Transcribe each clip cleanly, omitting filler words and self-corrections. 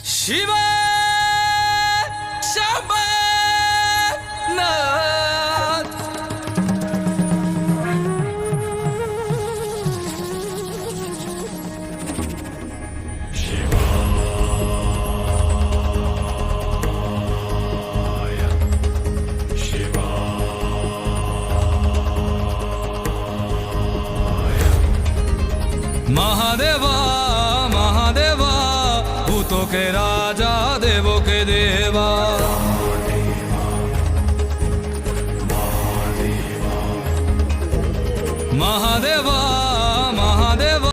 Shiva Shambhanath Mahadeva Mahadeva Bhuto ke Raja Devo ke Deva Mahadeva Mahadeva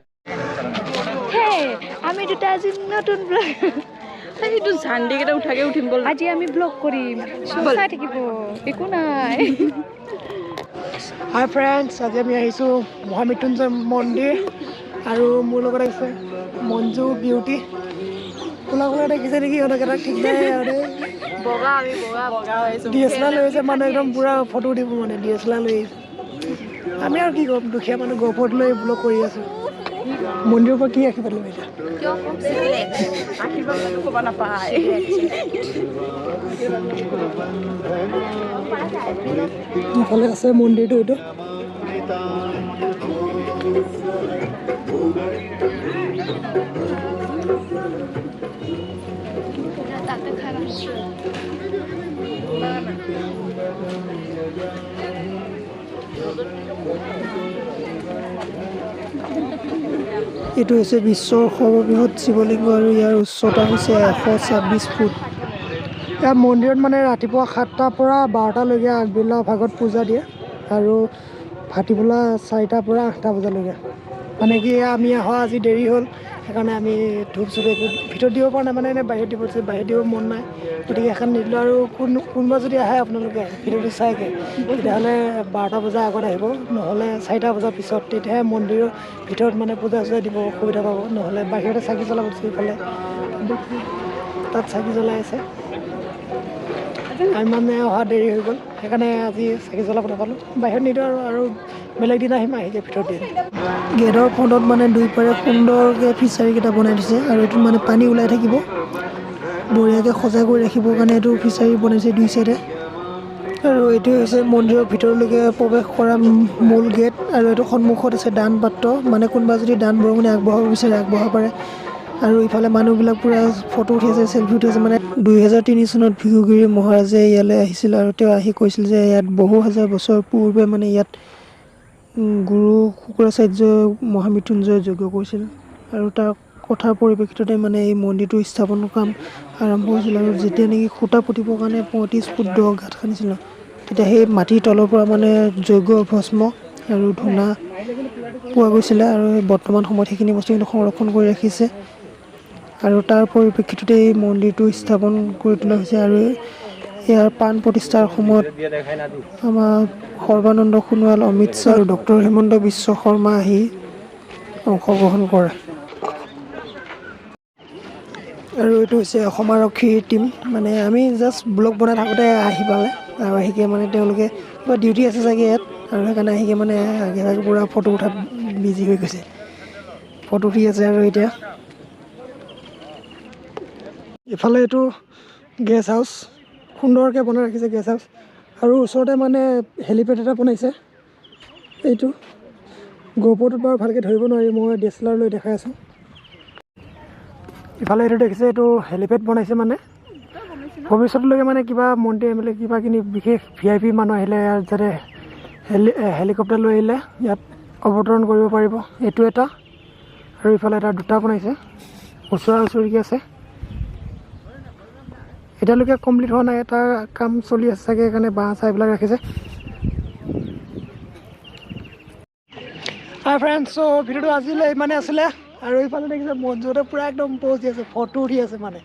Hey, আমি দুটা আজি নতুন blog এইটো ঝান্ডি কেইটা উঠাকে উঠিম বল আজি আমি ব্লগ কৰিম চাই থাকিব একো নাই হাই ফ্ৰেণ্ডছ আজি আমি আহিছোঁ মহামৃত্যুঞ্জয় মন্দিৰ আৰু মোৰ লগত আছে মঞ্জু বিউটি কোলা কোলা দেখিছে নেকি সিহঁতকেইটাক ঠিক নাই আৰু বগা আমি বগা হৈছোঁ DSLR লৈ আহিছে মানে একদম পূৰা ফটো উঠিব মানে DSLR লৈ আহিছে আমি আৰু কি ক'ম দুখীয়া মানুহ গহপুৰত লৈ ব্লগ কৰি আছোঁ মন্দিৰৰ পৰা কি আশীৰ্বাদ ল'ম এতিয়া আশীৰ্বাদটো ক'ব নাপায় ইফালে আছে মন্দিৰটো এইটো এইটো হৈছে বিশ্বৰ সৰ্ববৃহৎ শিৱলিংগ আৰু ইয়াৰ উচ্চতা হৈছে 126 ফুট ইয়াৰ মন্দিৰত মানে ৰাতিপুৱা 7টাৰ পৰা 12টালৈকে আগবেলা ভাগত পূজা দিয়ে আৰু ভাটিবেলা 4টাৰ পৰা 8টা বজালৈকে মানে কি আমি অহা আজি দেৰি হ'ল সেইকাৰণে আমি ধূপ চুপ একো ভিতৰত দিব পৰা নাই মানে এনে বাহিৰত দিব বাহিৰত দিব মন নাই গতিকে এখন নিদিলোঁ আৰু কোনোবা যদি আহে আপোনালোকে ভিডিঅ'টো চাইগৈ তেতিয়াহ'লে 12টা বজাৰ আগত আহিব নহ'লে 4টা বজাৰ পিছত তেতিয়াহে মন্দিৰৰ ভিতৰত মানে পূজা চূজা দিব অসুবিধা পাব নহ'লে বাহিৰতে চাকি জ্বলাব ইফালে তাত চাকি জ্বলাই আছে আমি মানে অহা দেৰি হৈ গ'ল সেইকাৰণে আজি চাকি জ্বলাব নাপালোঁ বাহিৰত নিদিওঁ আৰু বেলেগ দিন আহিম আহিকে ভিতৰত দিম গেটৰ ফ্ৰণ্টত মানে দুইপাৰে সুন্দৰকৈ ফিচাৰীকেইটা বনাই দিছে আৰু এইটোত মানে পানী ওলাই থাকিব বঢ়িয়াকৈ সজাই কৰি ৰাখিবৰ কাৰণে এইটো ফিচাৰী বনাইছে দুই চাইডে আৰু এইটো হৈছে মন্দিৰৰ ভিতৰলৈকে প্ৰৱেশ কৰা মূল গেট আৰু এইটো সন্মুখত আছে দান পাত্ৰ মানে কোনোবা যদি দান বৰঙণি আগবঢ়াব বিচাৰে আগবঢ়াব পাৰে আৰু ইফালে মানুহবিলাক পূৰা ফটো উঠি আছে চেলফি উঠি আছে মানে 2003 চনত ভিহুগিৰি মহাৰাজে ইয়ালৈ আহিছিল আৰু তেওঁ আহি কৈছিল যে ইয়াত বহু হাজাৰ বছৰ পূৰ্বে মানে ইয়াত গুৰু শুক্ৰাচাৰ্য মহামৃত্যুঞ্জয় যজ্ঞ কৰিছিল আৰু তাৰ কথাৰ পৰিপ্ৰেক্ষিততে মানে এই মন্দিৰটো স্থাপনৰ কাম আৰম্ভ হৈছিল আৰু যেতিয়া নেকি খুঁটা পুতিবৰ কাৰণে 35 ফুট দ গাঁত খান্দিছিল তেতিয়া সেই মাটিৰ তলৰ পৰা মানে যজ্ঞ ভস্ম আৰু ধূনা পোৱা গৈছিলে আৰু বৰ্তমান সময়ত সেইখিনি বস্তু কিন্তু সংৰক্ষণ কৰি ৰাখিছে আৰু তাৰ পৰিপ্ৰেক্ষিততে এই মন্দিৰটো স্থাপন কৰি তোলা হৈছে আৰু ইয়াৰ প্ৰাণ প্ৰতিষ্ঠাৰ সময়ত আমাৰ সৰ্বানন্দ সোণোৱাল অমিত শ্বাহ আৰু ডক্টৰ হিমন্ত বিশ্ব শৰ্মা আহি অংশগ্ৰহণ কৰে আৰু এইটো হৈছে অসম আৰক্ষীৰ টীম মানে আমি জাষ্ট ব্লগ বনাই থাকোঁতে আহি পালে আৰু আহিকে মানে তেওঁলোকে কিবা ডিউটি আছে চাগে ইয়াত আৰু সেইকাৰণে আহিকে মানে আগে আগে পূৰা ফটো উঠাত বিজি হৈ গৈছে ফটো উঠি আছে আৰু এতিয়া ইফালে এইটো গেষ্ট হাউচ সুন্দৰকৈ বনাই ৰাখিছে গেষ্ট হাউচ আৰু ওচৰতে মানে হেলিপেড এটা বনাইছে এইটো গহপুৰটোত বাৰু ভালকৈ ধৰিব নোৱাৰি মই DSLR লৈ দেখাই আছোঁ ইফালে এইটো দেখিছে এইটো হেলিপেড বনাইছে মানে ভৱিষ্যতলৈকে মানে কিবা মন্ত্ৰী MLA কিবা কিনি বিশেষ VIP মানুহ আহিলে যাতে হেলিকপ্টাৰ লৈ আহিলে ইয়াত অৱতৰণ কৰিব পাৰিব এইটো এটা আৰু ইফালে এটা দুটা বনাইছে ওচৰা ওচৰিকৈ আছে এতিয়ালৈকে কমপ্লিট হোৱা নাই এটা কাম চলি আছে চাগে সেইকাৰণে বাঁহ চাহবিলাক ৰাখিছে হাই ফ্ৰেণ্ডছ চ' ভিডিঅ'টো আজিলৈ ইমানে আছিলে আৰু এইফালে দেখিছে মন্দিৰতে পূৰা একদম প'জ দি আছে ফটো উঠি আছে মানে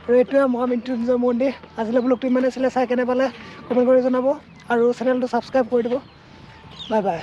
আৰু এইটোৱে মহামৃত্যুঞ্জয় মন্দিৰ আজিলৈ ব্লগটো ইমানে আছিলে চাই কেনে পালে কমেণ্ট কৰি জনাব আৰু চেনেলটো ছাবস্ক্ৰাইব কৰি দিব বাই বাই